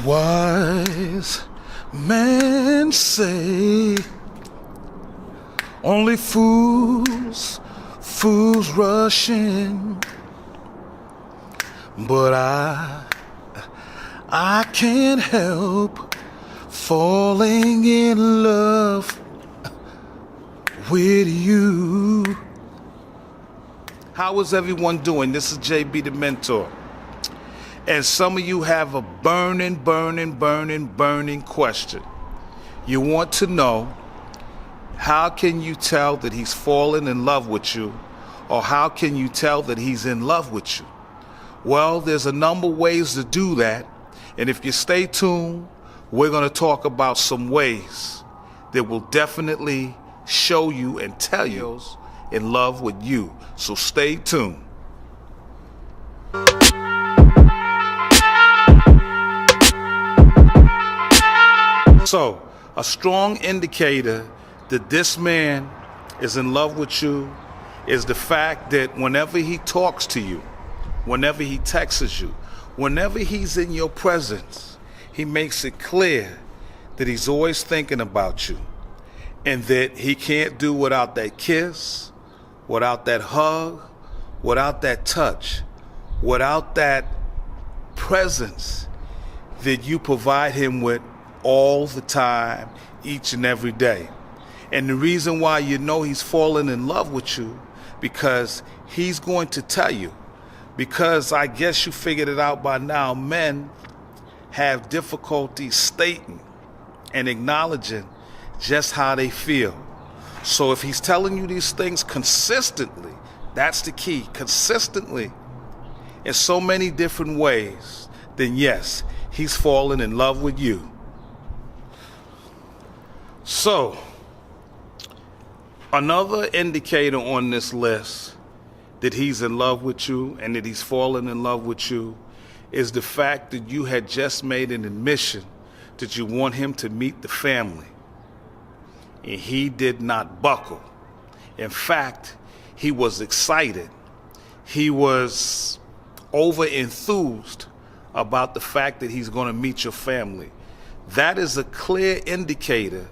Wise men say only fools rush in, but I can't help falling in love with you. How is everyone doing? This is JB the Mentor. And some of you have a burning question. You want to know, how can you tell that he's fallen in love with you? Or how can you tell that he's in love with you? Well, there's a number of ways to do that. And if you stay tuned, we're going to talk about some ways that will definitely show you and tell you he's in love with you. So stay tuned. So, a strong indicator that this man is in love with you is the fact that whenever he talks to you, whenever he texts you, whenever he's in your presence, he makes it clear that he's always thinking about you and that he can't do without that kiss, without that hug, without that touch, without that presence that you provide him with all the time, each and every day. And the reason why you know he's fallen in love with you, because he's going to tell you, because I guess you figured it out by now, men have difficulty stating and acknowledging just how they feel. So if he's telling you these things consistently, that's the key, consistently, in so many different ways, then yes, he's fallen in love with you. So, another indicator on this list that he's in love with you and that he's fallen in love with you is the fact that you had just made an admission that you want him to meet the family. And he did not buckle. In fact, he was excited. He was over enthused about the fact that he's going to meet your family. That is a clear indicator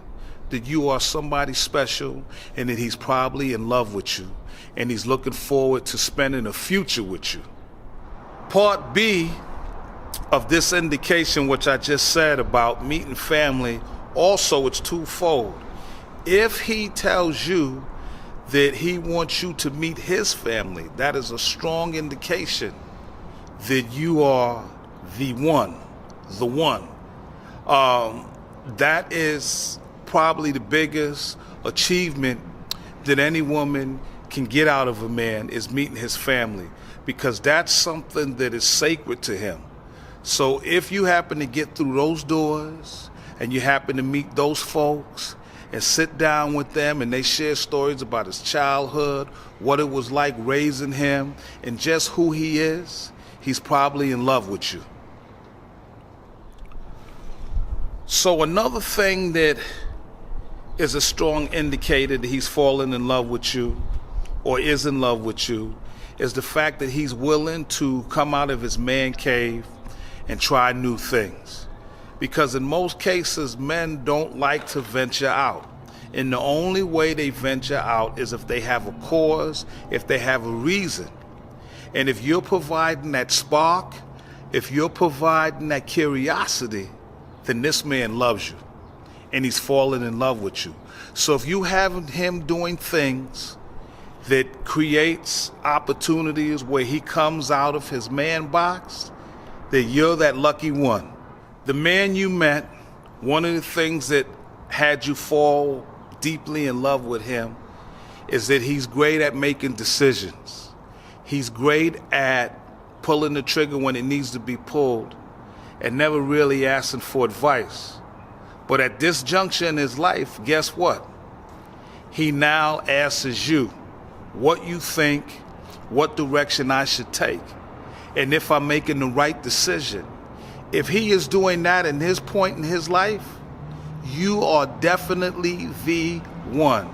that you are somebody special and that he's probably in love with you and he's looking forward to spending a future with you. Part B of this indication, which I just said about meeting family, also it's twofold. If he tells you that he wants you to meet his family, that is a strong indication that you are the one. That is probably the biggest achievement that any woman can get out of a man, is meeting his family, because that's something that is sacred to him. So if you happen to get through those doors and you happen to meet those folks and sit down with them and they share stories about his childhood, what it was like raising him, and just who he is, he's probably in love with you. So another thing that is a strong indicator that he's fallen in love with you or is in love with you is the fact that he's willing to come out of his man cave and try new things. Because in most cases, men don't like to venture out. And the only way they venture out is if they have a cause, if they have a reason. And if you're providing that spark, if you're providing that curiosity, then this man loves you. And he's fallen in love with you. So if you have him doing things that creates opportunities where he comes out of his man box, then you're that lucky one. The man you met, one of the things that had you fall deeply in love with him is that he's great at making decisions. He's great at pulling the trigger when it needs to be pulled and never really asking for advice. But at this juncture in his life, guess what? He now asks you what you think, what direction I should take, and if I'm making the right decision. If he is doing that in his point in his life, you are definitely the one.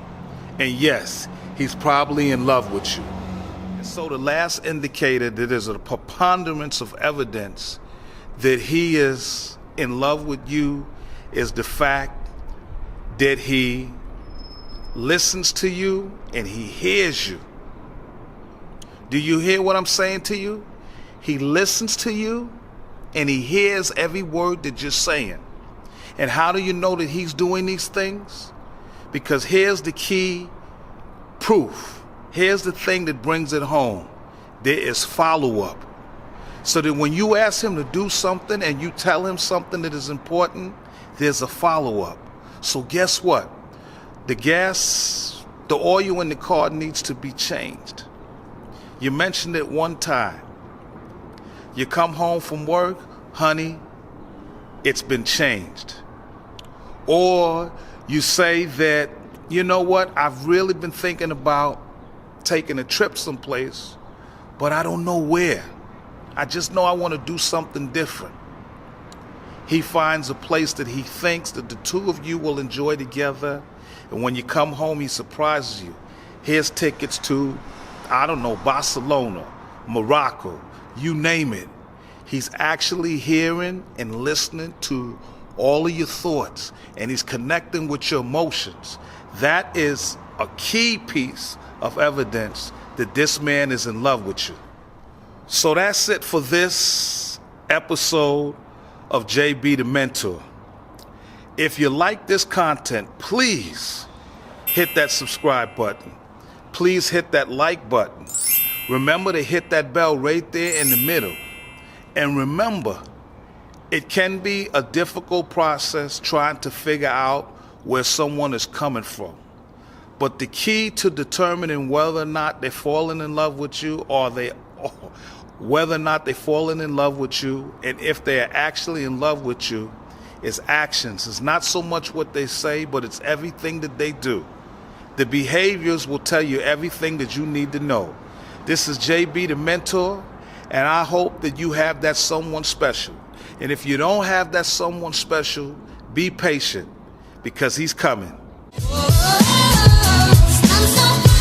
And yes, he's probably in love with you. And so the last indicator that is a preponderance of evidence that he is in love with you is the fact that he listens to you and he hears you. Do you hear what I'm saying to you? He listens to you and he hears every word that you're saying. And how do you know that he's doing these things? Because here's the key proof. Here's the thing that brings it home. There is follow-up. So that when you ask him to do something and you tell him something that is important, there's a follow-up. So guess what? The oil in the car needs to be changed. You mentioned it one time. You come home from work, honey, it's been changed. Or you say that, you know what, I've really been thinking about taking a trip someplace, but I don't know where. I just know I want to do something different. He finds a place that he thinks that the two of you will enjoy together. And when you come home, he surprises you. Here's tickets to, I don't know, Barcelona, Morocco, you name it. He's actually hearing and listening to all of your thoughts, and he's connecting with your emotions. That is a key piece of evidence that this man is in love with you. So that's it for this episode of JB the Mentor. If you like this content, please hit that subscribe button. Please hit that like button. Remember to hit that bell right there in the middle. And remember, it can be a difficult process trying to figure out where someone is coming from. But the key to determining whether or not they're falling in love with you, whether or not they're falling in love with you, and if they're actually in love with you, is actions. It's not so much what they say, but it's everything that they do. The behaviors will tell you everything that you need to know. This is JB the Mentor, and I hope that you have that someone special. And if you don't have that someone special, be patient, because he's coming. I'm so